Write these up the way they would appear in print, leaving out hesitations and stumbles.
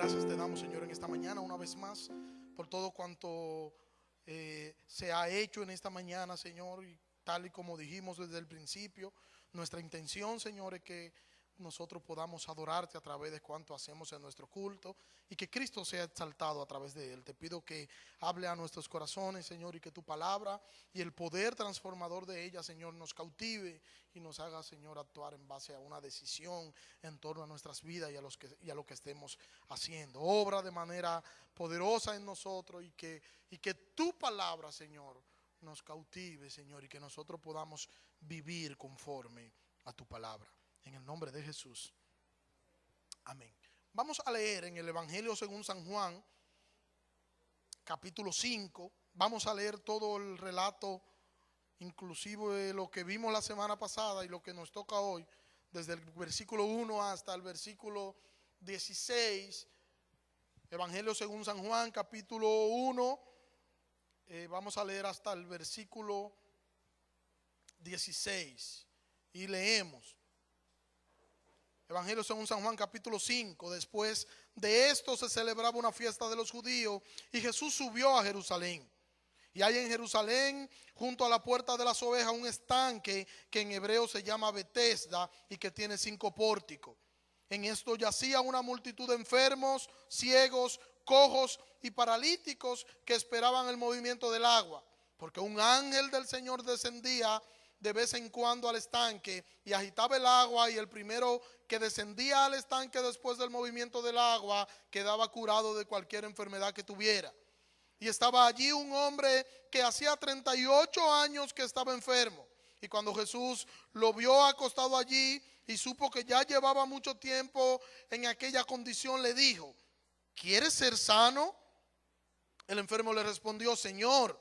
gracias te damos, Señor, en esta mañana una vez más por todo cuanto se ha hecho en esta mañana, Señor, y tal y como dijimos desde el principio, nuestra intención, Señor, es que nosotros podamos adorarte a través de cuanto hacemos en nuestro culto y que Cristo sea exaltado a través de él. Te pido que hable a nuestros corazones, Señor, y que tu palabra y el poder transformador de ella, Señor, nos cautive y nos haga, Señor, actuar en base a una decisión en torno a nuestras vidas y a lo que estemos haciendo. Obra de manera poderosa en nosotros y que tu palabra, Señor, nos cautive, Señor, y que nosotros podamos vivir conforme a tu palabra. En el nombre de Jesús. Amén. Vamos a leer en el Evangelio según San Juan, capítulo 5. Vamos a leer todo el relato, inclusive de lo que vimos la semana pasada y lo que nos toca hoy, desde el versículo 1 hasta el versículo 16. Evangelio según San Juan, capítulo 1. Vamos a leer hasta el versículo 16. Y leemos. Evangelio según San Juan, capítulo 5. Después de esto se celebraba una fiesta de los judíos y Jesús subió a Jerusalén. Y hay en Jerusalén, junto a la puerta de las ovejas, un estanque que en hebreo se llama Betesda y que tiene 5 pórticos. En esto yacía una multitud de enfermos, ciegos, cojos y paralíticos que esperaban el movimiento del agua, porque un ángel del Señor descendía de vez en cuando al estanque y agitaba el agua, y el primero que descendía al estanque después del movimiento del agua quedaba curado de cualquier enfermedad que tuviera. Y estaba allí un hombre que hacía 38 años que estaba enfermo. Y cuando Jesús lo vio acostado allí y supo que ya llevaba mucho tiempo en aquella condición, le dijo: ¿quieres ser sano? El enfermo le respondió: Señor,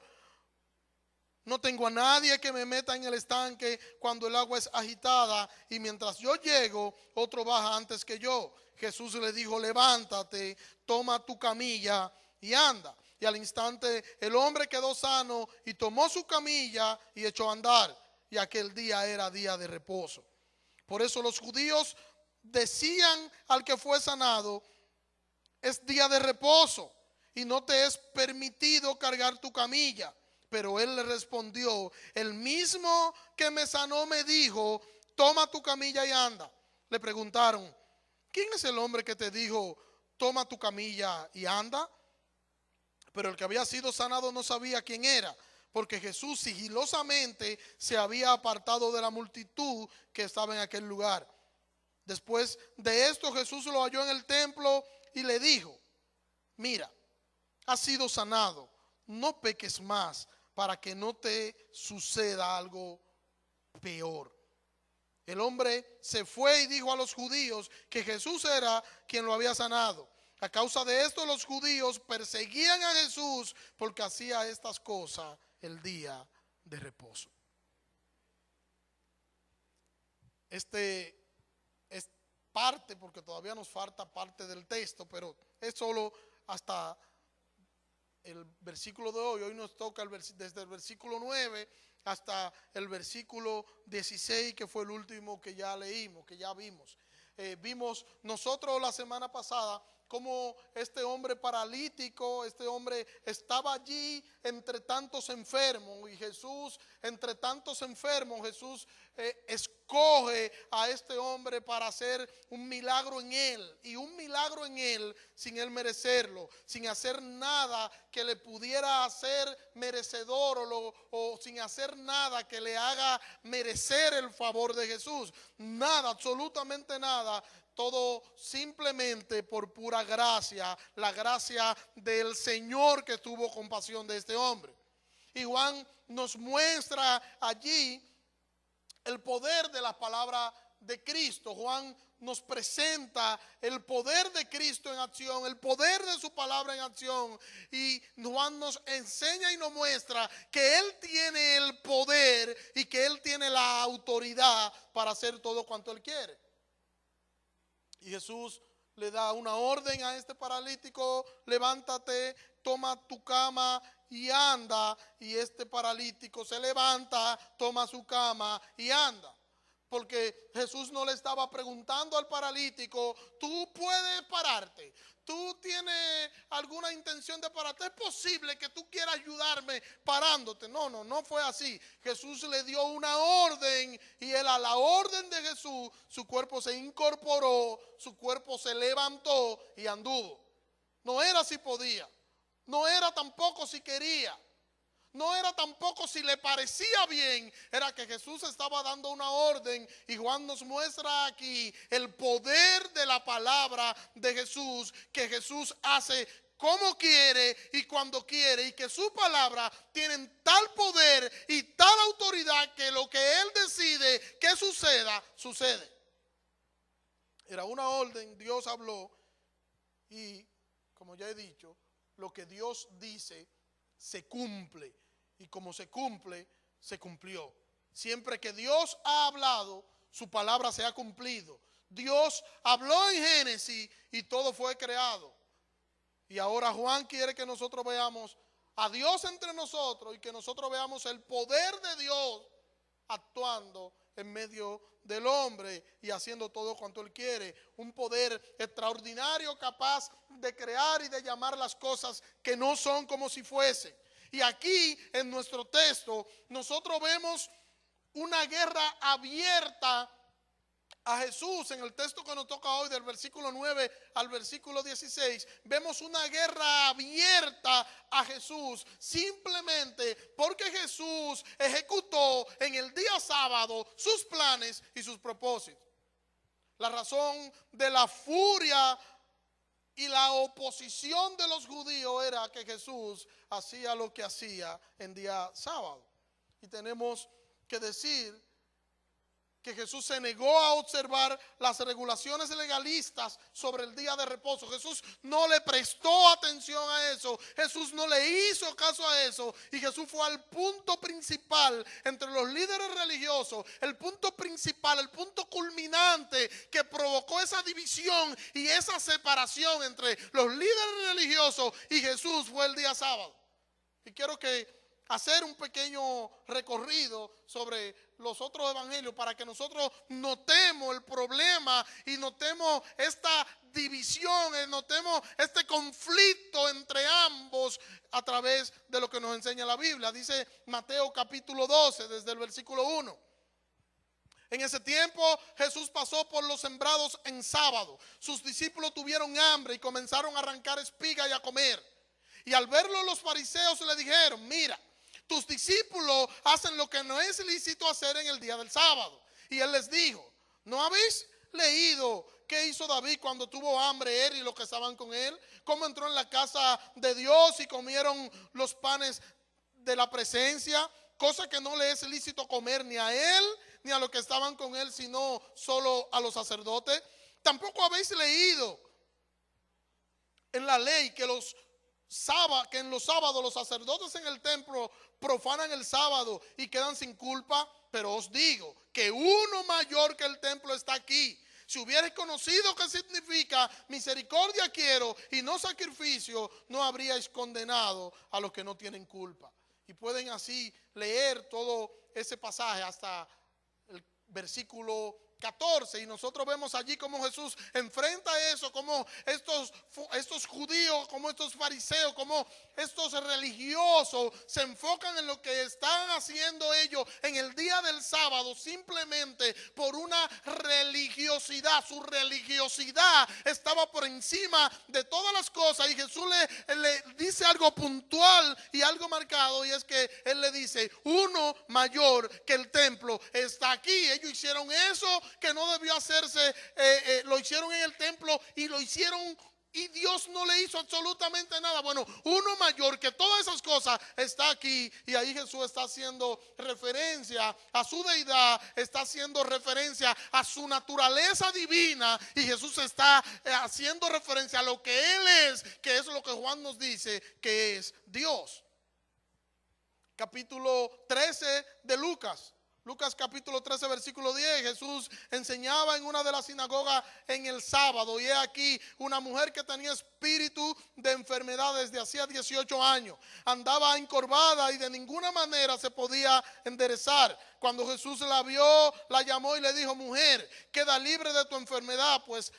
no tengo a nadie que me meta en el estanque cuando el agua es agitada, y mientras yo llego, otro baja antes que yo. Jesús le dijo: levántate, toma tu camilla y anda. Y al instante el hombre quedó sano y tomó su camilla y echó a andar. Y aquel día era día de reposo. Por eso los judíos decían al que fue sanado: es día de reposo y no te es permitido cargar tu camilla. Pero él le respondió: el mismo que me sanó me dijo: toma tu camilla y anda. Le preguntaron: ¿quién es el hombre que te dijo: toma tu camilla y anda? Pero el que había sido sanado no sabía quién era, porque Jesús sigilosamente se había apartado de la multitud que estaba en aquel lugar. Después de esto, Jesús lo halló en el templo y le dijo: mira, has sido sanado, no peques más, para que no te suceda algo peor. El hombre se fue y dijo a los judíos que Jesús era quien lo había sanado. A causa de esto, los judíos perseguían a Jesús porque hacía estas cosas el día de reposo. Este es parte, porque todavía nos falta parte del texto, pero es solo hasta el versículo de hoy. Hoy nos toca desde el versículo 9 hasta el versículo 16, que fue el último que ya leímos, que ya vimos. Vimos nosotros la semana pasada cómo este hombre paralítico, este hombre estaba allí entre tantos enfermos, y Jesús, entre tantos enfermos, Jesús escoge a este hombre para hacer un milagro en él, y un milagro en él sin él merecerlo, sin hacer nada que le pudiera hacer merecedor o sin hacer nada que le haga merecer el favor de Jesús. Nada, absolutamente nada. Todo simplemente por pura gracia, la gracia del Señor que tuvo compasión de este hombre. Y Juan nos muestra allí el poder de la palabra de Cristo. Juan nos presenta el poder de Cristo en acción, el poder de su palabra en acción. Y Juan nos enseña y nos muestra que Él tiene el poder y que Él tiene la autoridad para hacer todo cuanto Él quiere. Y Jesús le da una orden a este paralítico: levántate, toma tu cama y anda. Y este paralítico se levanta, toma su cama y anda. Porque Jesús no le estaba preguntando al paralítico, ¿tú puedes pararte? ¿Tú tienes alguna intención de pararte? ¿Es posible que tú quieras ayudarme parándote? No fue así. Jesús le dio una orden y él, a la orden de Jesús, su cuerpo se incorporó, su cuerpo se levantó y anduvo. No era si podía, no era tampoco si quería. No era tampoco si le parecía bien, era que Jesús estaba dando una orden y Juan nos muestra aquí el poder de la palabra de Jesús, que Jesús hace como quiere y cuando quiere y que su palabra tiene tal poder y tal autoridad que lo que Él decide que suceda, sucede. Era una orden, Dios habló y, como ya he dicho, lo que Dios dice se cumple. Y como se cumple, se cumplió. Siempre que Dios ha hablado, su palabra se ha cumplido. Dios habló en Génesis y todo fue creado. Y ahora Juan quiere que nosotros veamos a Dios entre nosotros y que nosotros veamos el poder de Dios actuando en medio del hombre y haciendo todo cuanto Él quiere. Un poder extraordinario capaz de crear y de llamar las cosas que no son como si fuesen. Y aquí en nuestro texto nosotros vemos una guerra abierta a Jesús. En el texto que nos toca hoy, del versículo 9 al versículo 16, vemos una guerra abierta a Jesús, simplemente porque Jesús ejecutó en el día sábado sus planes y sus propósitos. La razón de la furia y la oposición de los judíos era que Jesús hacía lo que hacía en día sábado. Y tenemos que decir que Jesús se negó a observar las regulaciones legalistas sobre el día de reposo. Jesús no le prestó atención a eso. Jesús no le hizo caso a eso. Y Jesús fue al punto principal entre los líderes religiosos, el punto principal, el punto culminante que provocó esa división y esa separación entre los líderes religiosos y Jesús fue el día sábado. Y quiero hacer un pequeño recorrido sobre los otros evangelios para que nosotros notemos el problema y notemos esta división, notemos este conflicto entre ambos a través de lo que nos enseña la Biblia. Dice Mateo capítulo 12 desde el versículo 1. En ese tiempo Jesús pasó por los sembrados en sábado. Sus discípulos tuvieron hambre y comenzaron a arrancar espigas y a comer. Y al verlo los fariseos le dijeron: mira, tus discípulos hacen lo que no es lícito hacer en el día del sábado. Y él les dijo: ¿no habéis leído qué hizo David cuando tuvo hambre, él y los que estaban con él? Cómo entró en la casa de Dios y comieron los panes de la presencia, cosa que no le es lícito comer ni a él ni a los que estaban con él, sino solo a los sacerdotes. Tampoco habéis leído en la ley que en los sábados los sacerdotes en el templo profanan el sábado y quedan sin culpa. Pero os digo que uno mayor que el templo está aquí. Si hubierais conocido qué significa misericordia quiero y no sacrificio, no habríais condenado a los que no tienen culpa. Y pueden así leer todo ese pasaje hasta el versículo 14, y nosotros vemos allí cómo Jesús enfrenta eso, cómo estos judíos, como estos fariseos, como estos religiosos se enfocan en lo que están haciendo ellos en el día del sábado simplemente por una religiosidad. Su religiosidad estaba por encima de todas las cosas, y Jesús le dice algo puntual y algo marcado, y es que Él le dice: uno mayor que el templo está aquí. Ellos hicieron eso que no debió hacerse, lo hicieron en el templo y lo hicieron, y Dios no le hizo absolutamente nada. Bueno, uno mayor que todas esas cosas está aquí, y ahí Jesús está haciendo referencia a su deidad, está haciendo referencia a su naturaleza divina, y Jesús está haciendo referencia a lo que Él es, que es lo que Juan nos dice que es Dios. Capítulo 13 de Lucas. Lucas capítulo 13, versículo 10, Jesús enseñaba en una de las sinagogas en el sábado, y he aquí una mujer que tenía espíritu de enfermedad desde hacía 18 años. Andaba encorvada y de ninguna manera se podía enderezar. Cuando Jesús la vio, la llamó y le dijo: mujer, queda libre de tu enfermedad. Pues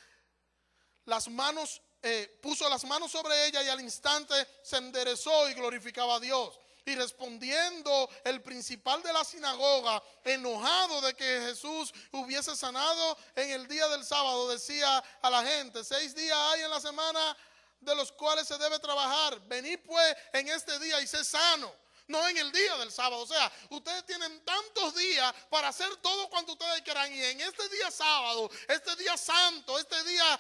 puso las manos sobre ella y al instante se enderezó y glorificaba a Dios. Y respondiendo el principal de la sinagoga, enojado de que Jesús hubiese sanado en el día del sábado, decía a la gente: 6 días hay en la semana de los cuales se debe trabajar. Venid pues en este día y sé sano, no en el día del sábado. O sea, ustedes tienen tantos días para hacer todo cuanto ustedes quieran, y en este día sábado, este día santo, este día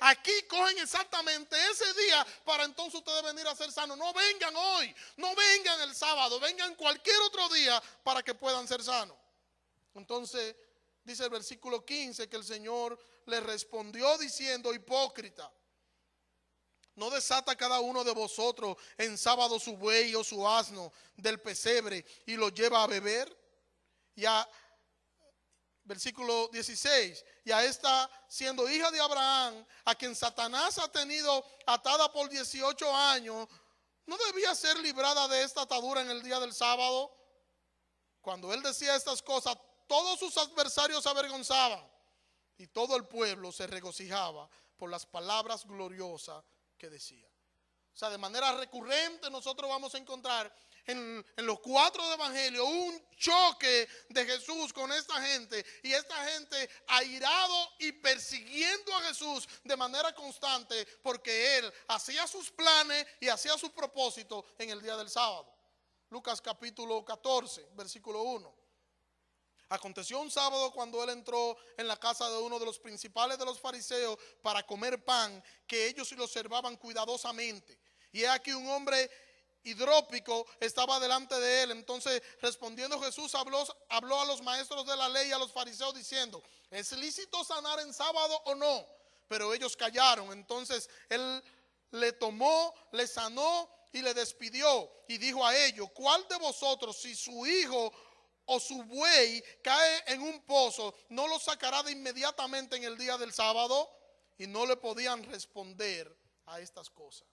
aquí cogen exactamente ese día para entonces ustedes venir a ser sanos. No vengan hoy, no vengan el sábado, vengan cualquier otro día para que puedan ser sanos. Entonces dice el versículo 15 que el Señor le respondió diciendo: hipócrita, ¿no desata cada uno de vosotros en sábado su buey o su asno del pesebre y lo lleva a beber? Versículo 16, y a esta, siendo hija de Abraham, a quien Satanás ha tenido atada por 18 años, ¿no debía ser librada de esta atadura en el día del sábado? Cuando él decía estas cosas, todos sus adversarios se avergonzaban y todo el pueblo se regocijaba por las palabras gloriosas que decía. O sea, de manera recurrente nosotros vamos a encontrar en los 4 evangelios un choque de Jesús con esta gente, y esta gente airado y persiguiendo a Jesús de manera constante porque él hacía sus planes y hacía sus propósitos en el día del sábado. Lucas capítulo 14, versículo 1. Aconteció un sábado cuando él entró en la casa de uno de los principales de los fariseos para comer pan, que ellos lo observaban cuidadosamente. Y he aquí un hombre hidrópico estaba delante de él. Entonces, respondiendo Jesús, habló a los maestros de la ley y a los fariseos diciendo: ¿es lícito sanar en sábado o no? Pero ellos callaron. Entonces él le tomó, le sanó y le despidió, y dijo a ellos: ¿cuál de vosotros, si su hijo o su buey cae en un pozo, no lo sacará de inmediatamente en el día del sábado? Y no le podían responder a estas cosas.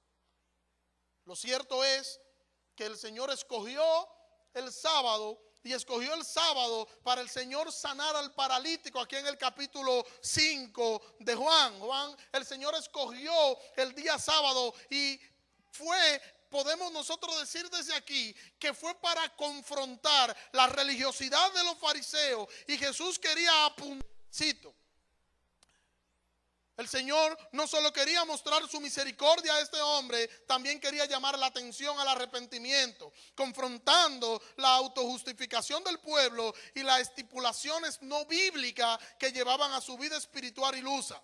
Lo cierto es que el Señor escogió el sábado, y escogió el sábado para el Señor sanar al paralítico. Aquí en el capítulo 5 de Juan, el Señor escogió el día sábado, y podemos nosotros decir desde aquí que fue para confrontar la religiosidad de los fariseos, y Jesús quería apuntar. El Señor no solo quería mostrar su misericordia a este hombre, también quería llamar la atención al arrepentimiento, confrontando la autojustificación del pueblo y las estipulaciones no bíblicas que llevaban a su vida espiritual ilusa.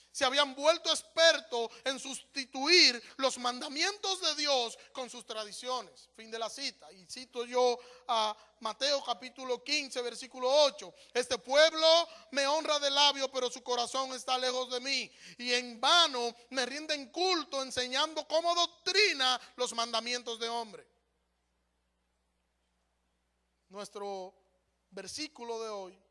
Se habían vuelto expertos en sustituir los mandamientos de Dios con sus tradiciones. Fin de la cita. Y cito yo a Mateo capítulo 15, versículo 8. Este pueblo me honra de labio, pero su corazón está lejos de mí. Y en vano me rinden culto enseñando como doctrina los mandamientos de hombre. Nuestro versículo de hoy,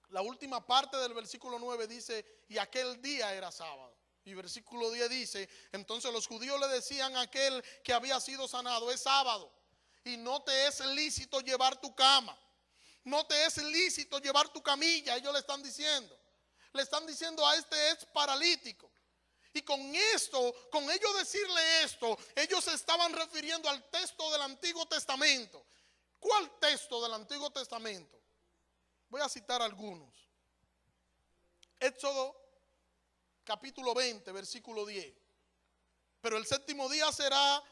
la última parte del versículo 9 dice: y aquel día era sábado. Y versículo 10 dice: entonces los judíos le decían a aquel que había sido sanado: es sábado y no te es lícito llevar tu cama, no te es lícito llevar tu camilla. Ellos le están diciendo a este es paralítico. Y con ellos decirle esto, ellos se estaban refiriendo al texto del Antiguo Testamento. ¿Cuál texto del Antiguo Testamento? Voy a citar algunos. Éxodo capítulo 20, versículo 10. Pero el séptimo día será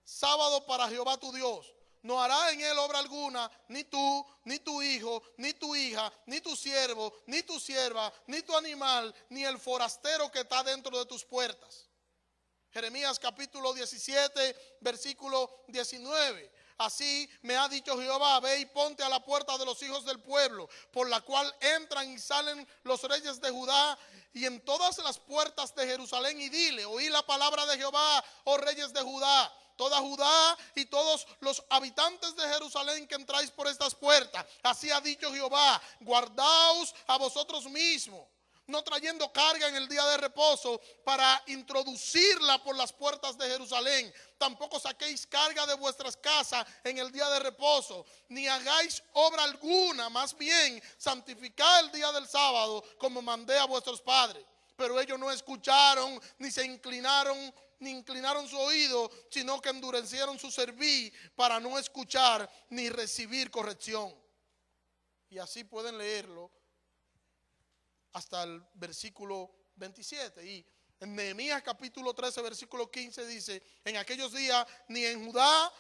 sábado para Jehová tu Dios. No hará en él obra alguna, ni tú, ni tu hijo, ni tu hija, ni tu siervo, ni tu sierva, ni tu animal, ni el forastero que está dentro de tus puertas. Jeremías capítulo 17, versículo 19. Así me ha dicho Jehová: ve y ponte a la puerta de los hijos del pueblo, por la cual entran y salen los reyes de Judá, y en todas las puertas de Jerusalén, y dile: oí la palabra de Jehová, oh reyes de Judá. toda Judá y todos los habitantes de Jerusalén que entráis por estas puertas. Así ha dicho Jehová, guardaos a vosotros mismos, no trayendo carga en el día de reposo para introducirla por las puertas de Jerusalén. Tampoco saquéis carga de vuestras casas en el día de reposo, ni hagáis obra alguna, más bien santificad el día del sábado como mandé a vuestros padres. Pero ellos no escucharon, ni se inclinaron, ni inclinaron su oído, sino que endurecieron su cerviz para no escuchar ni recibir corrección. Y así pueden leerlo hasta el versículo 27. Y en Nehemías capítulo 13 versículo 15 dice: en aquellos días ni en Judá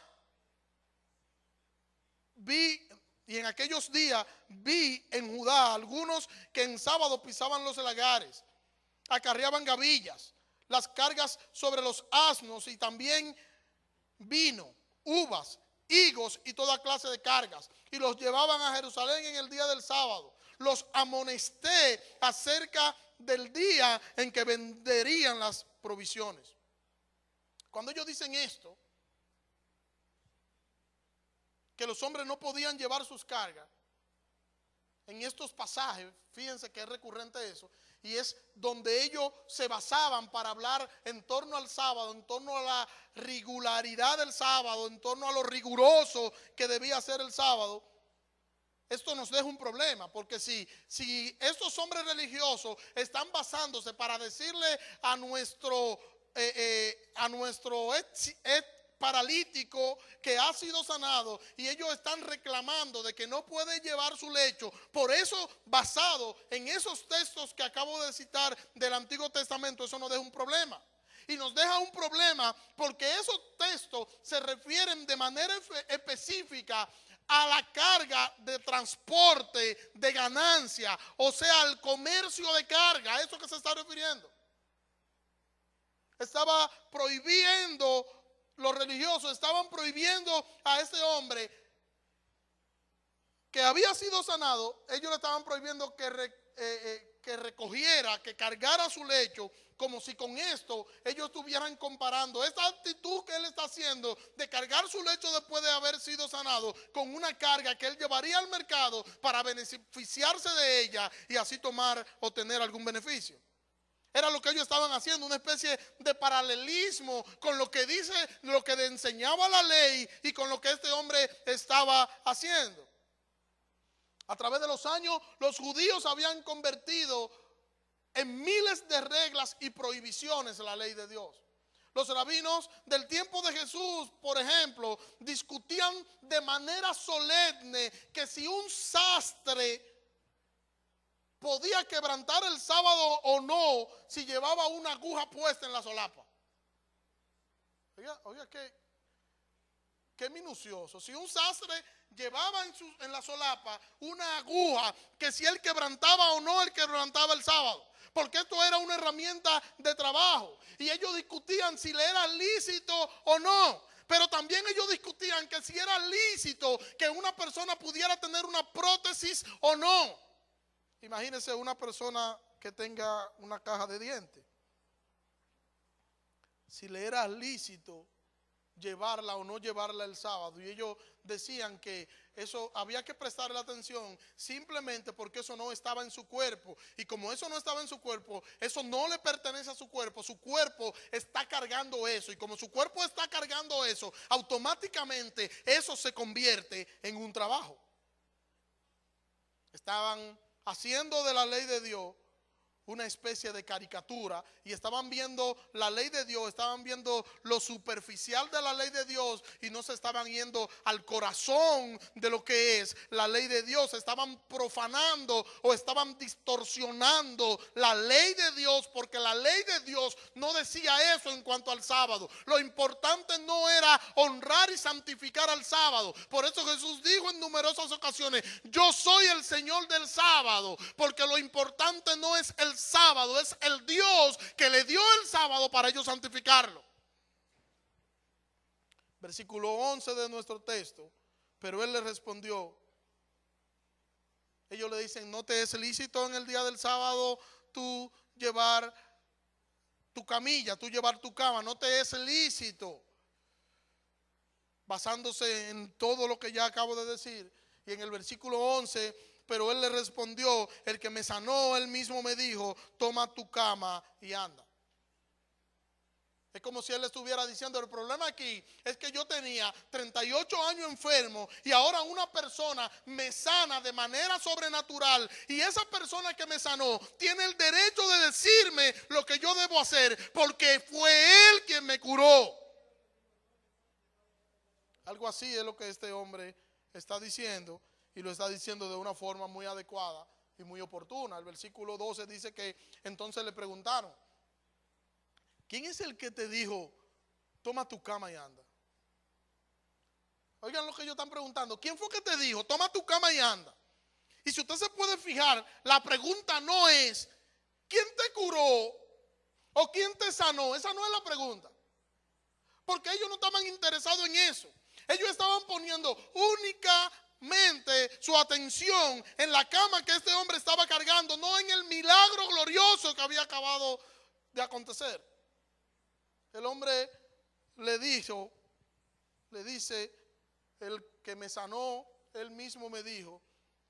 vi en Judá algunos que en sábado pisaban los lagares, acarreaban gavillas, las cargas sobre los asnos, y también vino, uvas, higos y toda clase de cargas, y los llevaban a Jerusalén en el día del sábado. Los amonesté acerca del día en que venderían las provisiones. Cuando ellos dicen esto, que los hombres no podían llevar sus cargas, en estos pasajes, fíjense que es recurrente eso, y es donde ellos se basaban para hablar en torno al sábado, en torno a la regularidad del sábado, en torno a lo riguroso que debía ser el sábado. Esto nos deja un problema, porque si estos hombres religiosos están basándose para decirle a nuestro paralítico que ha sido sanado, y ellos están reclamando de que no puede llevar su lecho, por eso, basado en esos textos que acabo de citar del Antiguo Testamento, eso nos deja un problema. Y nos deja un problema porque esos textos se refieren de manera específica a la carga de transporte, de ganancia, o sea, al comercio de carga, a eso que se está refiriendo. Estaba prohibiendo, los religiosos estaban prohibiendo a este hombre que había sido sanado, ellos le estaban prohibiendo que recogiera, que cargara su lecho, como si con esto ellos estuvieran comparando esta actitud que él está haciendo de cargar su lecho después de haber sido sanado con una carga que él llevaría al mercado para beneficiarse de ella y así tomar o tener algún beneficio. Era lo que ellos estaban haciendo, una especie de paralelismo con lo que dice, lo que enseñaba la ley y con lo que este hombre estaba haciendo. A través de los años, los judíos habían convertido en miles de reglas y prohibiciones la ley de Dios. Los rabinos del tiempo de Jesús, por ejemplo, discutían de manera solemne que si un sastre podía quebrantar el sábado o no si llevaba una aguja puesta en la solapa. Oiga, qué minucioso. Si un sastre llevaba en la solapa una aguja, que si él quebrantaba o no, él quebrantaba el sábado, porque esto era una herramienta de trabajo. Y ellos discutían si le era lícito o no. Pero también ellos discutían que si era lícito que una persona pudiera tener una prótesis o no. Imagínense una persona que tenga una caja de dientes. Si le era lícito llevarla o no llevarla el sábado, y ellos decían que eso había que prestarle atención simplemente porque eso no estaba en su cuerpo, y como eso no estaba en su cuerpo, eso no le pertenece a su cuerpo está cargando eso, y como su cuerpo está cargando eso, automáticamente eso se convierte en un trabajo. Estaban haciendo de la ley de Dios una especie de caricatura, y estaban viendo la ley de Dios, estaban viendo lo superficial de la ley de Dios y no se estaban yendo al corazón de lo que es la ley de Dios. Estaban profanando o estaban distorsionando la ley de Dios, porque la ley de Dios no decía eso en cuanto al sábado. Lo importante no era honrar y santificar al sábado. Por eso Jesús dijo en numerosas ocasiones: yo soy el Señor del sábado, porque lo importante no es el sábado, es el Dios que le dio el sábado para ellos santificarlo. Versículo 11 de nuestro texto: pero él le respondió, ellos le dicen: ¿no te es lícito en el día del sábado tú llevar tu camilla, tú llevar tu cama? ¿No te es lícito? basándose en todo lo que ya acabo de decir. Y en el versículo 11, pero él le respondió, el que me sanó, él mismo me dijo, toma tu cama y anda. Es como si él estuviera diciendo, el problema aquí es que yo tenía 38 años enfermo y ahora una persona me sana de manera sobrenatural, y esa persona que me sanó tiene el derecho de decirme lo que yo debo hacer porque fue él quien me curó. Algo así es lo que este hombre está diciendo, y lo está diciendo de una forma muy adecuada y muy oportuna. El versículo 12 dice que entonces le preguntaron, ¿quién es el que te dijo, toma tu cama y anda? Oigan lo que ellos están preguntando. ¿Quién fue que te dijo, toma tu cama y anda? Y si usted se puede fijar, la pregunta no es, ¿quién te curó o quién te sanó? Esa no es la pregunta. Porque ellos no estaban interesados en eso. Ellos estaban poniendo únicamente su atención en la cama que este hombre estaba cargando, no en el milagro glorioso que había acabado de acontecer. El hombre le dice, el que me sanó, él mismo me dijo,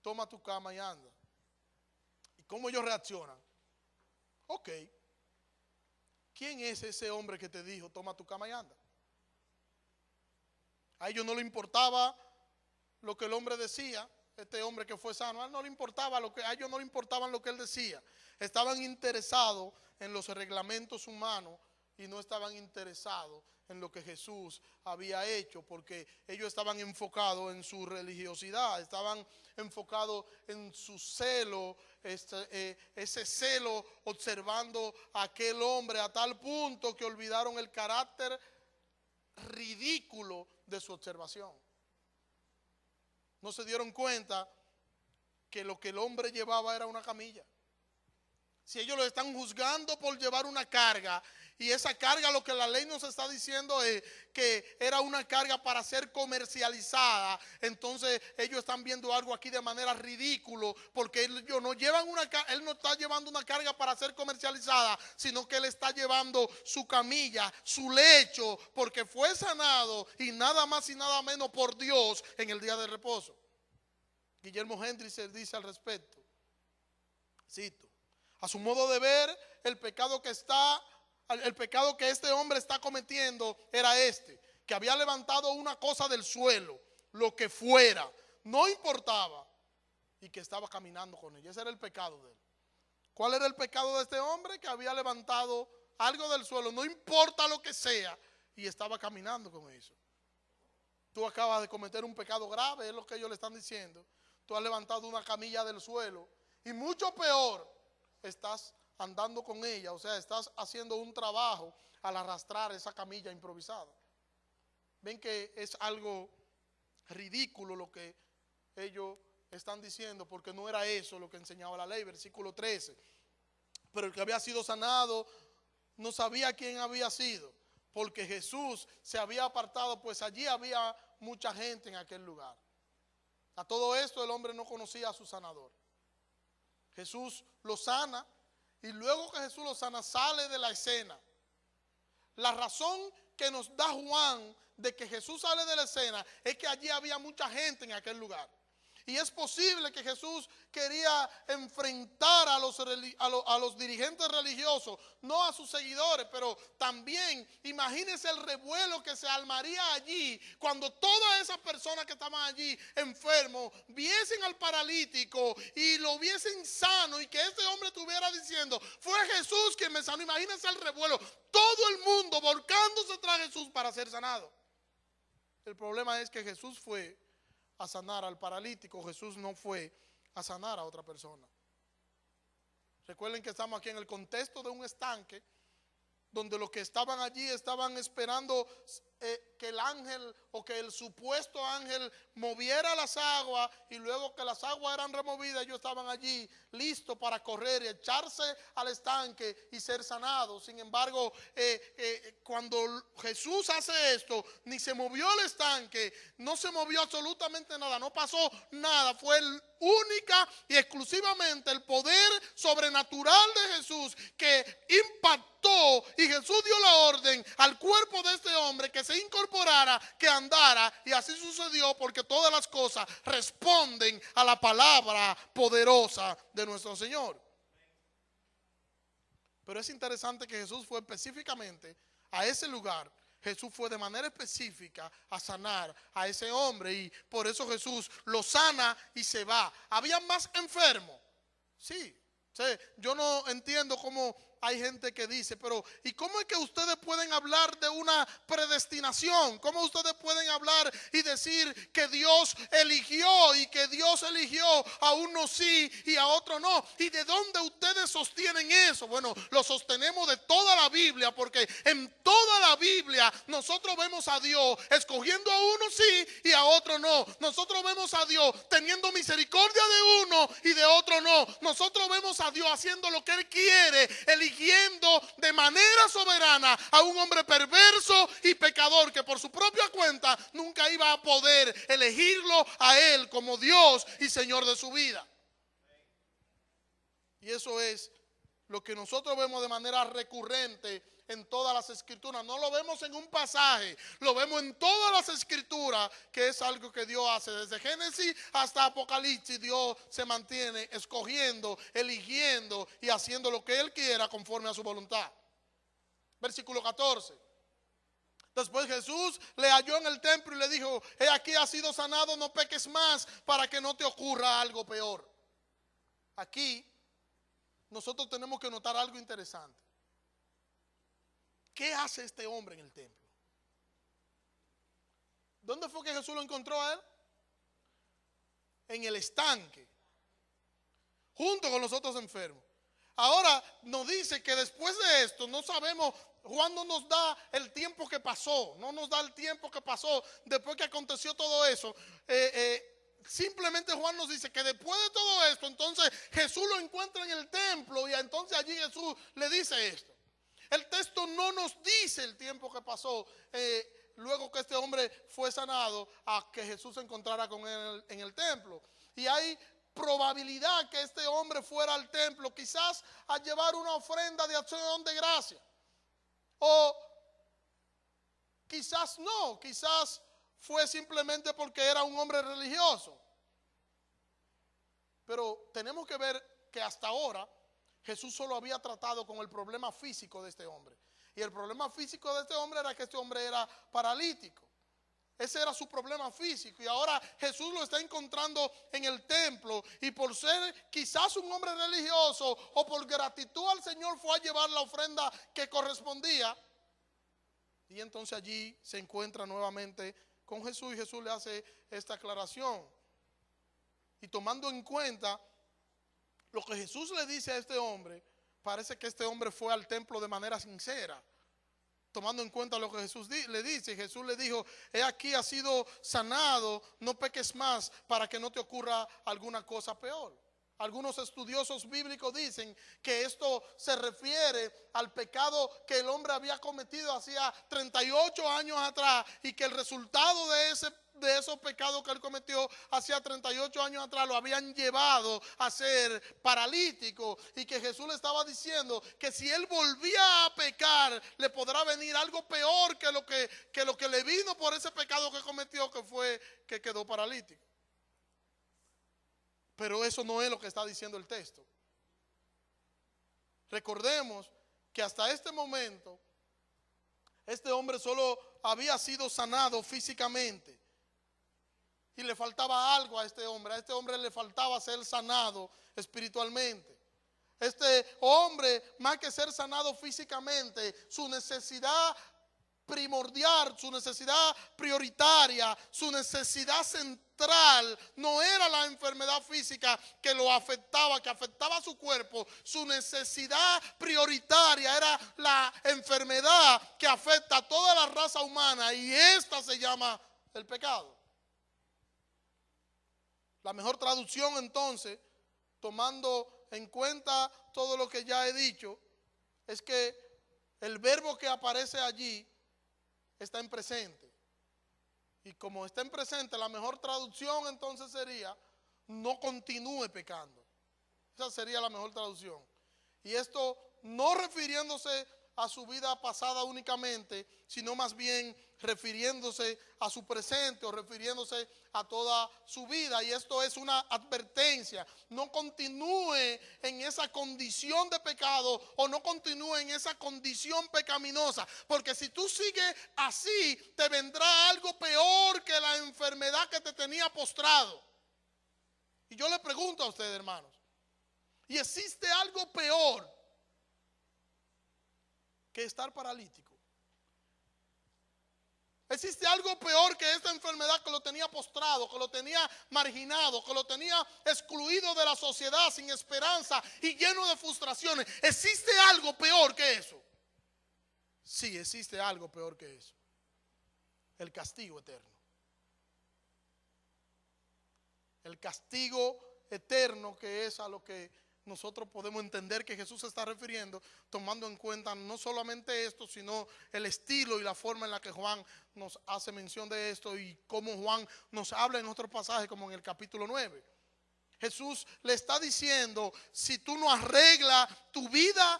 toma tu cama y anda. ¿Y cómo ellos reaccionan? Ok, ¿quién es ese hombre que te dijo, toma tu cama y anda? A ellos no le importaba lo que el hombre decía, este hombre que fue sano, a él no le importaba a ellos no le importaban lo que él decía. Estaban interesados en los reglamentos humanos y no estaban interesados en lo que Jesús había hecho, porque ellos estaban enfocados en su religiosidad, estaban enfocados en su celo, ese celo observando a aquel hombre a tal punto que olvidaron el carácter ridículo de su observación. No se dieron cuenta que lo que el hombre llevaba era una camilla. Si ellos lo están juzgando por llevar una carga, y esa carga, lo que la ley nos está diciendo es que era una carga para ser comercializada, entonces ellos están viendo algo aquí de manera ridícula, porque él no está llevando una carga para ser comercializada, sino que él está llevando su camilla, su lecho, porque fue sanado y nada más y nada menos por Dios en el día de reposo. Guillermo Hendricks dice al respecto, cito, a su modo de ver, el pecado que este hombre está cometiendo era que había levantado una cosa del suelo, lo que fuera, no importaba, y que estaba caminando con ella. Ese era el pecado de él. ¿Cuál era el pecado de este hombre? Que había levantado algo del suelo, no importa lo que sea, y estaba caminando con eso. Tú acabas de cometer un pecado grave, es lo que ellos le están diciendo. Tú has levantado una camilla del suelo, y mucho peor, estás andando con ella, o sea, estás haciendo un trabajo al arrastrar esa camilla improvisada. Ven que es algo ridículo lo que ellos están diciendo, porque no era eso lo que enseñaba la ley. Versículo 13, pero el que había sido sanado no sabía quién había sido, porque Jesús se había apartado, pues allí había mucha gente en aquel lugar. A todo esto el hombre no conocía a su sanador. Jesús lo sana, y luego que Jesús lo sana, sale de la escena. La razón que nos da Juan de que Jesús sale de la escena es que allí había mucha gente en aquel lugar. Y es posible que Jesús quería enfrentar a los dirigentes religiosos, no a sus seguidores, pero también imagínense el revuelo que se armaría allí cuando todas esas personas que estaban allí enfermos viesen al paralítico y lo viesen sano, y que este hombre estuviera diciendo, fue Jesús quien me sanó. Imagínense el revuelo, todo el mundo volcándose tras Jesús para ser sanado. El problema es que Jesús fue a sanar al paralítico, Jesús no fue a sanar a otra persona. Recuerden que estamos aquí en el contexto de un estanque, donde los que estaban allí estaban esperando que el ángel o que el supuesto ángel moviera las aguas, y luego que las aguas eran removidas, ellos estaban allí listos para correr y echarse al estanque y ser sanados. Sin embargo, cuando Jesús hace esto, ni se movió el estanque, no se movió absolutamente nada, no pasó nada. Fue única y exclusivamente el poder sobrenatural de Jesús que impactó mandó y Jesús dio la orden al cuerpo de este hombre que se incorporara, que andara, y así sucedió porque todas las cosas responden a la palabra poderosa de nuestro Señor. Pero es interesante que Jesús fue específicamente a ese lugar. Jesús fue de manera específica a sanar a ese hombre y por eso Jesús lo sana y se va. ¿Había más enfermos? Sí. Yo no entiendo cómo hay gente que dice, pero ¿y cómo es que ustedes pueden hablar de una predestinación? ¿Cómo ustedes pueden hablar y decir que Dios eligió y que Dios eligió a unos sí y a otros no? ¿Y de dónde ustedes sostienen eso? Bueno, lo sostenemos de toda la Biblia, porque en toda la Biblia nosotros vemos a Dios escogiendo a unos sí y a otros no. Nosotros vemos a Dios teniendo misericordia de uno y de otro no. Nosotros vemos a Dios haciendo lo que Él quiere, eligiendo de manera soberana a un hombre perverso y pecador que por su propia cuenta nunca iba a poder elegirlo a Él como Dios y Señor de su vida. Y eso es lo que nosotros vemos de manera recurrente en todas las escrituras. No lo vemos en un pasaje, lo vemos en todas las escrituras, que es algo que Dios hace. Desde Génesis hasta Apocalipsis, Dios se mantiene escogiendo, eligiendo y haciendo lo que Él quiera conforme a su voluntad. Versículo 14. Después Jesús le halló en el templo y le dijo: he aquí, has sido sanado, no peques más para que no te ocurra algo peor. Aquí nosotros tenemos que notar algo interesante. ¿Qué hace este hombre en el templo? ¿Dónde fue que Jesús lo encontró a él? En el estanque, junto con los otros enfermos. Ahora nos dice que después de esto, no sabemos, Juan no nos da el tiempo que pasó, no nos da el tiempo que pasó después que aconteció todo eso. Simplemente Juan nos dice que después de todo esto, entonces Jesús lo encuentra en el templo y entonces allí Jesús le dice esto. El texto no nos dice el tiempo que pasó luego que este hombre fue sanado a que Jesús se encontrara con él en el templo. Y hay probabilidad que este hombre fuera al templo quizás a llevar una ofrenda de acción de gracia. O quizás no, quizás fue simplemente porque era un hombre religioso. Pero tenemos que ver que hasta ahora Jesús solo había tratado con el problema físico de este hombre. Y el problema físico de este hombre era que este hombre era paralítico. Ese era su problema físico. Y ahora Jesús lo está encontrando en el templo. Y por ser quizás un hombre religioso o por gratitud al Señor fue a llevar la ofrenda que correspondía. Y entonces allí se encuentra nuevamente con Jesús y Jesús le hace esta aclaración. Y tomando en cuenta lo que Jesús le dice a este hombre, parece que este hombre fue al templo de manera sincera. Tomando en cuenta lo que Jesús le dice, Jesús le dijo: he aquí, has sido sanado, no peques más para que no te ocurra alguna cosa peor. Algunos estudiosos bíblicos dicen que esto se refiere al pecado que el hombre había cometido hacía 38 años atrás y que el resultado de esos pecados que él cometió hacía 38 años atrás lo habían llevado a ser paralítico, y que Jesús le estaba diciendo que si él volvía a pecar le podrá venir algo peor que lo que le vino por ese pecado que cometió, que fue que quedó paralítico. Pero eso no es lo que está diciendo el texto. Recordemos que hasta este momento este hombre solo había sido sanado físicamente y le faltaba algo a este hombre le faltaba ser sanado espiritualmente. Este hombre, más que ser sanado físicamente, su necesidad primordial, su necesidad prioritaria, su necesidad central no era la enfermedad física que lo afectaba, que afectaba a su cuerpo. Su necesidad prioritaria era la enfermedad que afecta a toda la raza humana, y esta se llama el pecado. La mejor traducción, entonces, tomando en cuenta todo lo que ya he dicho, es que el verbo que aparece allí está en presente. Y como está en presente, la mejor traducción entonces sería: no continúe pecando. Esa sería la mejor traducción. Y esto no refiriéndose a su vida pasada únicamente, sino más bien refiriéndose a su presente o refiriéndose a toda su vida. Y esto es una advertencia: no continúe en esa condición de pecado o no continúe en esa condición pecaminosa, porque si tú sigues así, te vendrá algo peor que la enfermedad que te tenía postrado. Y yo le pregunto a ustedes, hermanos, ¿y existe algo peor que estar paralítico? ¿Existe algo peor que esta enfermedad que lo tenía postrado, que lo tenía marginado, que lo tenía excluido de la sociedad, sin esperanza y lleno de frustraciones? ¿Existe algo peor que eso? Sí, existe algo peor que eso: el castigo eterno. El castigo eterno, que es a lo que nosotros podemos entender que Jesús se está refiriendo, tomando en cuenta no solamente esto, sino el estilo y la forma en la que Juan nos hace mención de esto y cómo Juan nos habla en otro pasaje, como en el capítulo 9. Jesús le está diciendo: si tú no arreglas tu vida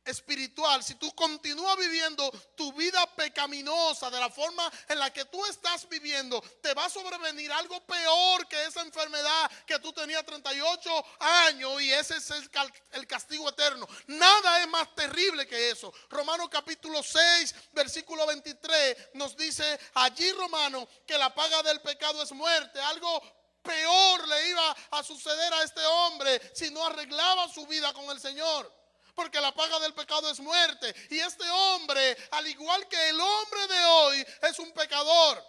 espiritual, si tú continúas viviendo tu vida pecaminosa de la forma en la que tú estás viviendo, te va a sobrevenir algo peor que esa enfermedad que tú tenías 38 años, y ese es el castigo eterno. Nada es más terrible que eso. Romanos capítulo 6 versículo 23 nos dice allí, Romanos, que la paga del pecado es muerte. Algo peor le iba a suceder a este hombre si no arreglaba su vida con el Señor, porque la paga del pecado es muerte. Y este hombre, al igual que el hombre de hoy, es un pecador.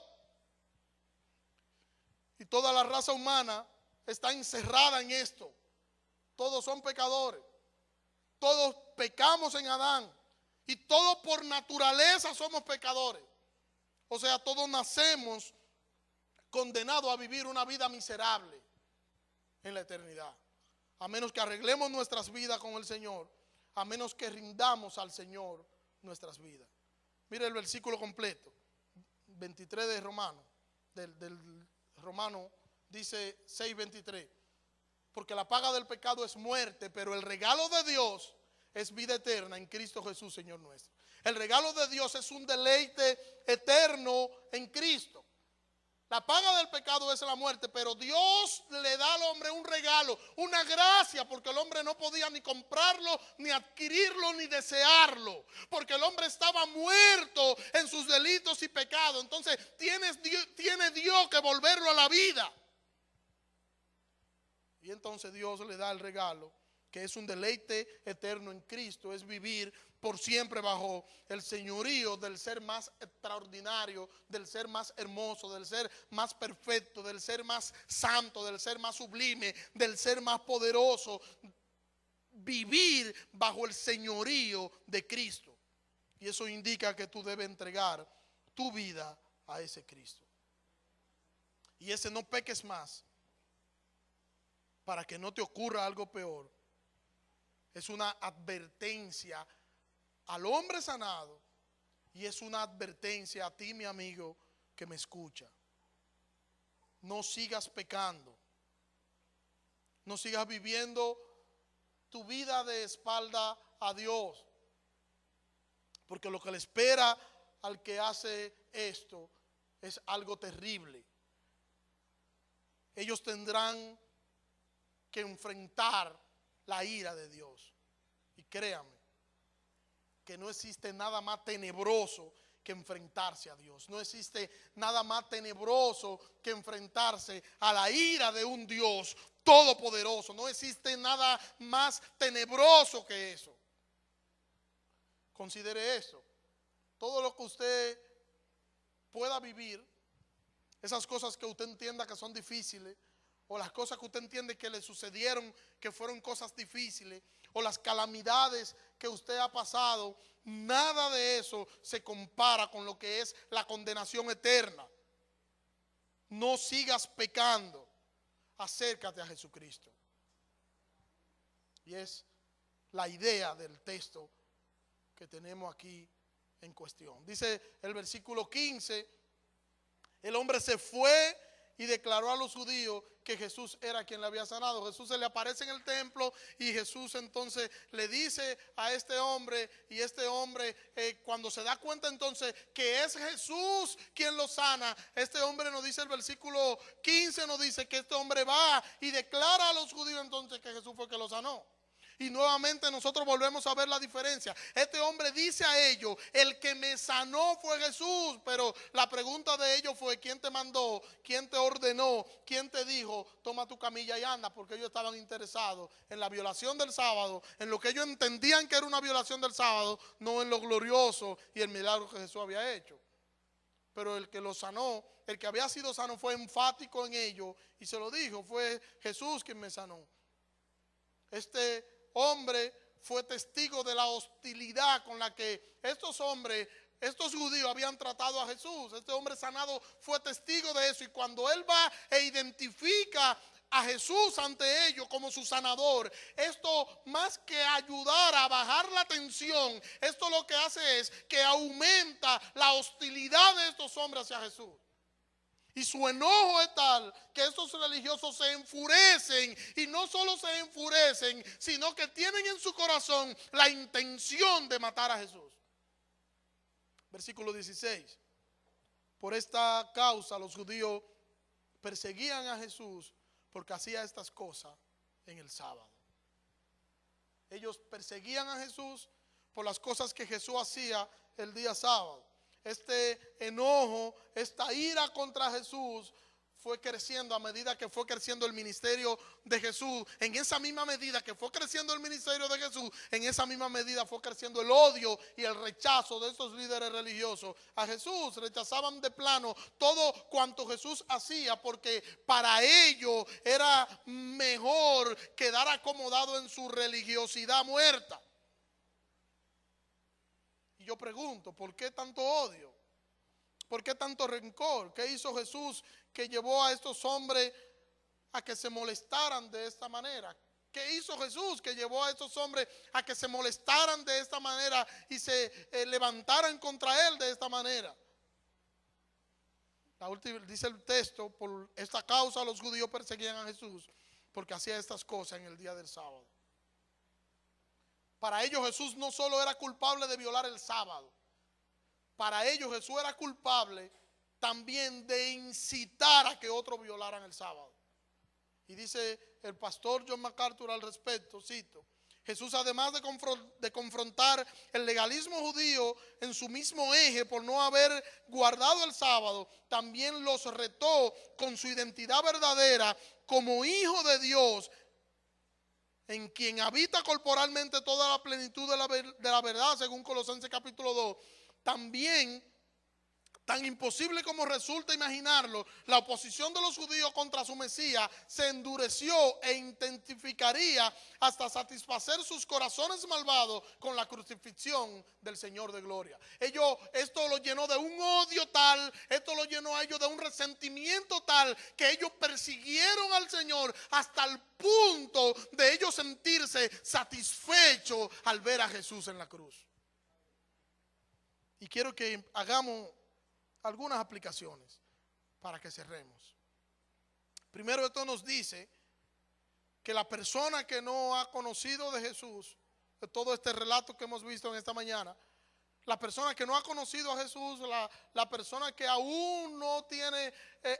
Y toda la raza humana está encerrada en esto. Todos son pecadores. Todos pecamos en Adán. Y todos por naturaleza somos pecadores. O sea, todos nacemos condenados a vivir una vida miserable en la eternidad. A menos que arreglemos nuestras vidas con el Señor, a menos que rindamos al Señor nuestras vidas. Mire el versículo completo, 23 de Romano, del Romano, dice 6:23. Porque la paga del pecado es muerte, pero el regalo de Dios es vida eterna en Cristo Jesús, Señor nuestro. El regalo de Dios es un deleite eterno en Cristo. La paga del pecado es la muerte, pero Dios le da al hombre un regalo, una gracia, porque el hombre no podía ni comprarlo, ni adquirirlo, ni desearlo, porque el hombre estaba muerto en sus delitos y pecados. Entonces tiene Dios que volverlo a la vida. Y entonces Dios le da el regalo, que es un deleite eterno en Cristo, es vivir por siempre bajo el señorío del ser más extraordinario, del ser más hermoso, del ser más perfecto, del ser más santo, del ser más sublime, del ser más poderoso. Vivir bajo el señorío de Cristo. Y eso indica que tú debes entregar tu vida a ese Cristo. Y ese no peques más, para que no te ocurra algo peor. Es una advertencia al hombre sanado, y es una advertencia a ti, mi amigo, que me escucha. No sigas pecando. No sigas viviendo tu vida de espalda a Dios, porque lo que le espera al que hace esto es algo terrible. Ellos tendrán que enfrentar la ira de Dios. Y créame que no existe nada más tenebroso que enfrentarse a Dios. No existe nada más tenebroso que enfrentarse a la ira de un Dios todopoderoso. No existe nada más tenebroso que eso. Considere eso. Todo lo que usted pueda vivir, esas cosas que usted entienda que son difíciles, o las cosas que usted entiende que le sucedieron, que fueron cosas difíciles, o las calamidades que usted ha pasado, nada de eso se compara con lo que es la condenación eterna. No sigas pecando, acércate a Jesucristo. Y es la idea del texto que tenemos aquí en cuestión. Dice el versículo 15, el hombre se fue y declaró a los judíos que Jesús era quien le había sanado. Jesús se le aparece en el templo y Jesús entonces le dice a este hombre, y este hombre cuando se da cuenta entonces que es Jesús quien lo sana, este hombre nos dice el versículo 15, nos dice que este hombre va y declara a los judíos entonces que Jesús fue el que lo sanó. Y nuevamente nosotros volvemos a ver la diferencia. Este hombre dice a ellos, el que me sanó fue Jesús. Pero la pregunta de ellos fue, ¿quién te mandó? ¿Quién te ordenó? ¿Quién te dijo, toma tu camilla y anda? Porque ellos estaban interesados en la violación del sábado, en lo que ellos entendían que era una violación del sábado, no en lo glorioso y el milagro que Jesús había hecho. Pero el que lo sanó, el que había sido sano, fue enfático en ello y se lo dijo, fue Jesús quien me sanó. Este hombre fue testigo de la hostilidad con la que estos hombres, estos judíos habían tratado a Jesús. Este hombre sanado fue testigo de eso, y cuando él va e identifica a Jesús ante ellos como su sanador, esto más que ayudar a bajar la tensión, esto lo que hace es que aumenta la hostilidad de estos hombres hacia Jesús. Y su enojo es tal que estos religiosos se enfurecen, y no solo se enfurecen, sino que tienen en su corazón la intención de matar a Jesús. Versículo 16. Por esta causa los judíos perseguían a Jesús porque hacía estas cosas en el sábado. Ellos perseguían a Jesús por las cosas que Jesús hacía el día sábado. Este enojo, esta ira contra Jesús fue creciendo a medida que fue creciendo el ministerio de Jesús. En esa misma medida que fue creciendo el ministerio de Jesús, en esa misma medida fue creciendo el odio y el rechazo de estos líderes religiosos a Jesús. Rechazaban de plano todo cuanto Jesús hacía, porque para ellos era mejor quedar acomodado en su religiosidad muerta. Y yo pregunto, ¿por qué tanto odio? ¿Por qué tanto rencor? ¿Qué hizo Jesús que llevó a estos hombres a que se molestaran de esta manera? ¿Qué hizo Jesús que llevó a estos hombres a que se molestaran de esta manera y se levantaran contra él de esta manera? La última, dice el texto, por esta causa los judíos perseguían a Jesús porque hacía estas cosas en el día del sábado. Para ellos Jesús no solo era culpable de violar el sábado, para ellos Jesús era culpable también de incitar a que otros violaran el sábado. Y dice el pastor John MacArthur al respecto, cito, Jesús, además de confrontar el legalismo judío en su mismo eje por no haber guardado el sábado, también los retó con su identidad verdadera como hijo de Dios, en quien habita corporalmente toda la plenitud de la verdad, según Colosenses capítulo 2. También, tan imposible como resulta imaginarlo, la oposición de los judíos contra su Mesías se endureció e intensificaría hasta satisfacer sus corazones malvados con la crucifixión del Señor de gloria. Esto lo llenó de un odio tal, esto lo llenó a ellos de un resentimiento tal, que ellos persiguieron al Señor hasta el punto de ellos sentirse satisfechos al ver a Jesús en la cruz. Y quiero que hagamos algunas aplicaciones para que cerremos. Primero, esto nos dice que la persona que no ha conocido de Jesús, de todo este relato que hemos visto en esta mañana, la persona que no ha conocido a Jesús, la persona que aún no tiene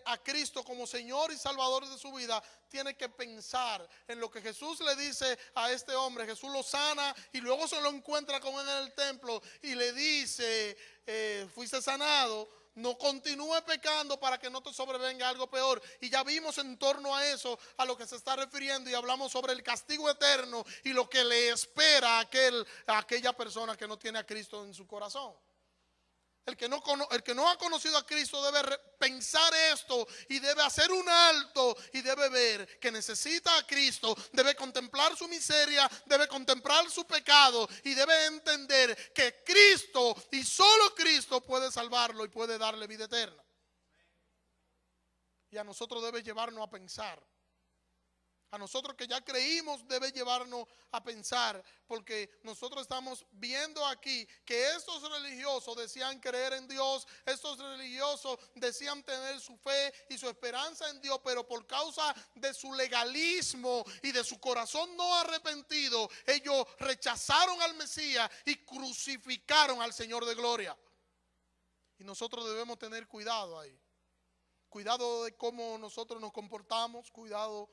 a Cristo como Señor y Salvador de su vida, tiene que pensar en lo que Jesús le dice a este hombre. Jesús lo sana y luego se lo encuentra con él en el templo y le dice, fuiste sanado, no continúe pecando para que no te sobrevenga algo peor. Y ya vimos en torno a eso a lo que se está refiriendo, y hablamos sobre el castigo eterno y lo que le espera a aquella persona que no tiene a Cristo en su corazón. El que no ha conocido a Cristo debe pensar esto y debe hacer un alto y debe ver que necesita a Cristo, debe contemplar su miseria, debe contemplar su pecado y debe entender que Cristo y solo Cristo puede salvarlo y puede darle vida eterna. Y a nosotros debe llevarnos a pensar A nosotros que ya creímos debe llevarnos a pensar, porque nosotros estamos viendo aquí que estos religiosos decían creer en Dios, estos religiosos decían tener su fe y su esperanza en Dios, pero por causa de su legalismo y de su corazón no arrepentido, ellos rechazaron al Mesías y crucificaron al Señor de gloria. Y nosotros debemos tener cuidado ahí. Cuidado de cómo nosotros nos comportamos, cuidado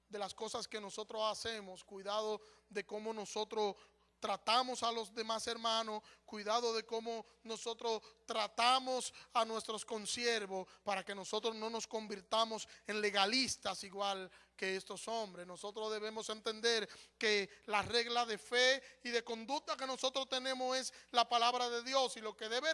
de las cosas que nosotros hacemos, cuidado de cómo nosotros tratamos a los demás hermanos, cuidado de cómo nosotros tratamos a nuestros consiervos, para que nosotros no nos convirtamos en legalistas igual que estos hombres. Nosotros debemos entender que la regla de fe y de conducta que nosotros tenemos es la palabra de Dios, y lo que debe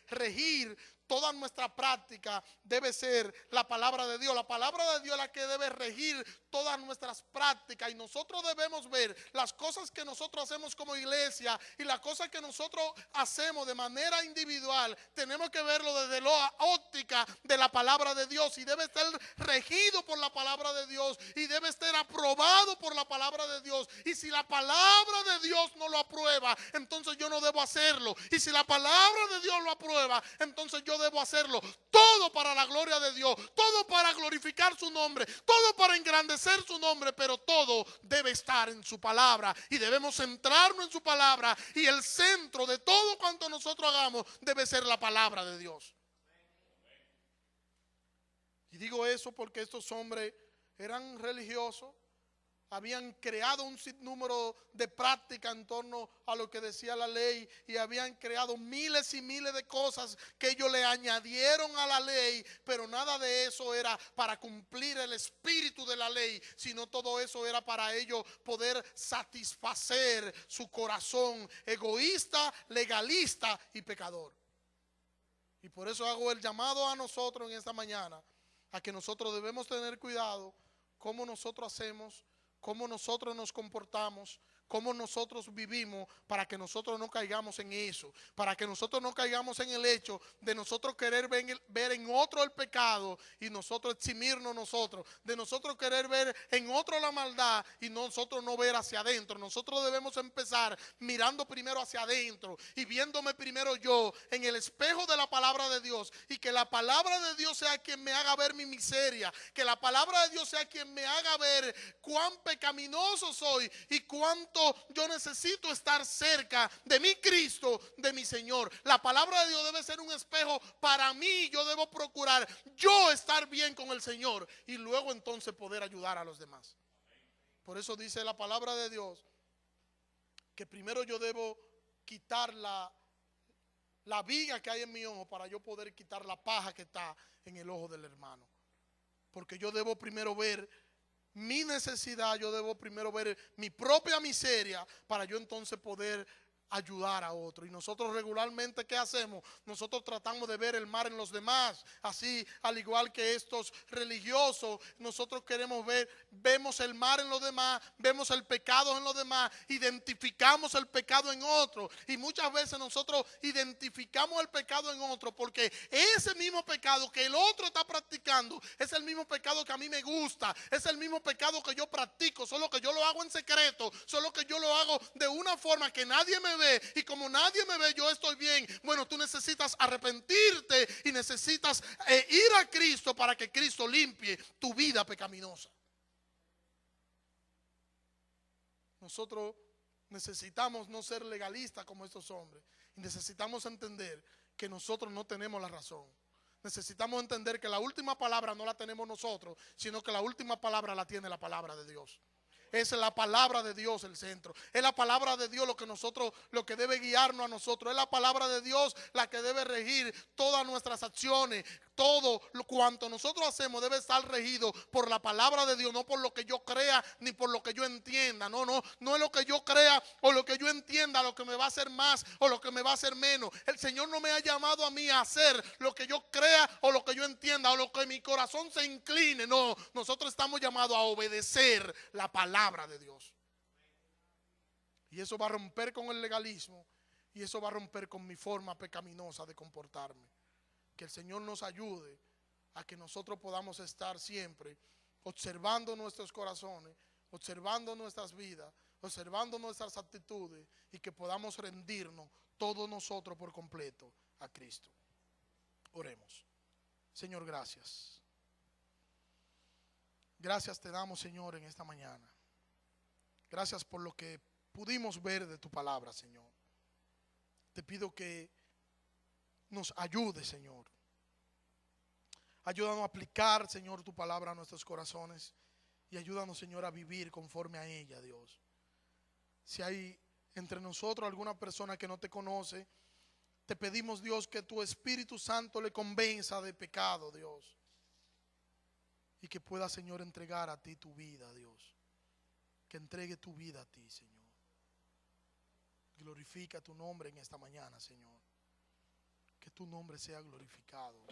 regir toda nuestra práctica debe ser la palabra de Dios. La palabra de Dios es la que debe regir todas nuestras prácticas, y nosotros debemos ver las cosas que nosotros hacemos como iglesia y las cosas que nosotros hacemos de manera individual. Tenemos que verlo desde la óptica de la palabra de Dios, y debe estar regido por la palabra de Dios y debe estar aprobado por la palabra de Dios. Y si la palabra de Dios no lo aprueba, entonces yo no debo hacerlo. Y si la palabra de Dios lo aprueba, entonces yo debo hacerlo. Todo para la gloria de Dios, todo para glorificar su nombre, todo para engrandecer su nombre, pero todo debe estar en su palabra, y debemos centrarnos en su palabra, y el centro de todo cuanto nosotros hagamos debe ser la palabra de Dios. Y digo eso porque estos hombres eran religiosos, habían creado un sinnúmero de prácticas en torno a lo que decía la ley, y habían creado miles y miles de cosas que ellos le añadieron a la ley, pero nada de eso era para cumplir el espíritu de la ley, sino todo eso era para ellos poder satisfacer su corazón egoísta, legalista y pecador. Y por eso hago el llamado a nosotros en esta mañana, a que nosotros debemos tener cuidado cómo nosotros hacemos, cómo nosotros nos comportamos, cómo nosotros vivimos, para que nosotros no caigamos en eso, para que nosotros no caigamos en el hecho de nosotros querer ver en otro el pecado y nosotros eximirnos nosotros, de nosotros querer ver en otro la maldad y nosotros no ver hacia adentro. Nosotros debemos empezar mirando primero hacia adentro y viéndome primero yo en el espejo de la palabra de Dios, y que la palabra de Dios sea quien me haga ver mi miseria, que la palabra de Dios sea quien me haga ver cuán pecaminoso soy y cuánto yo necesito estar cerca de mi Cristo, de mi Señor. La palabra de Dios debe ser un espejo para mí. Yo debo procurar yo estar bien con el Señor, y luego entonces poder ayudar a los demás. Por eso dice la palabra de Dios que primero yo debo quitar la viga que hay en mi ojo, para yo poder quitar la paja que está en el ojo del hermano. Porque yo debo primero ver mi necesidad, yo debo primero ver mi propia miseria, para yo entonces poder ayudar a otro. Y nosotros regularmente, ¿qué hacemos? Nosotros tratamos de ver el mal en los demás. Así, al igual que estos religiosos, nosotros vemos el mal en los demás, vemos el pecado en los demás, identificamos el pecado en otro. Y muchas veces nosotros identificamos el pecado en otro porque ese mismo pecado que el otro está practicando es el mismo pecado que a mí me gusta, es el mismo pecado que yo practico, solo que yo lo hago en secreto, solo que yo lo hago de una forma que nadie me ve, y como nadie me ve, yo estoy bien. Bueno, tú necesitas arrepentirte y necesitas ir a Cristo para que Cristo limpie tu vida pecaminosa. Nosotros necesitamos no ser legalistas como estos hombres, y necesitamos entender que nosotros no tenemos la razón. Necesitamos entender que la última palabra no la tenemos nosotros, sino que la última palabra la tiene la palabra de Dios. Es la palabra de Dios el centro. Es la palabra de Dios lo que debe guiarnos a nosotros. Es la palabra de Dios la que debe regir todas nuestras acciones. Todo cuanto nosotros hacemos debe estar regido por la palabra de Dios, no por lo que yo crea ni por lo que yo entienda. No es lo que yo crea o lo que yo entienda lo que me va a hacer más o lo que me va a hacer menos. El Señor no me ha llamado a mí a hacer lo que yo crea o lo que yo entienda o lo que mi corazón se incline. No, nosotros estamos llamados a obedecer la palabra de Dios. Y eso va a romper con el legalismo, y eso va a romper con mi forma pecaminosa de comportarme. Que el Señor nos ayude a que nosotros podamos estar siempre observando nuestros corazones, observando nuestras vidas, observando nuestras actitudes, y que podamos rendirnos todos nosotros por completo a Cristo. Oremos. Señor, gracias. Gracias te damos, Señor, en esta mañana. Gracias por lo que pudimos ver de tu palabra, Señor. Te pido que nos ayude, Señor. Ayúdanos a aplicar, Señor, tu palabra a nuestros corazones. Y ayúdanos, Señor, a vivir conforme a ella, Dios. Si hay entre nosotros alguna persona que no te conoce, te pedimos, Dios, que tu Espíritu Santo le convenza de pecado, Dios. Y que pueda, Señor, entregar a ti tu vida, Dios. Que entregue tu vida a ti, Señor. Glorifica tu nombre en esta mañana, Señor. Que tu nombre sea glorificado.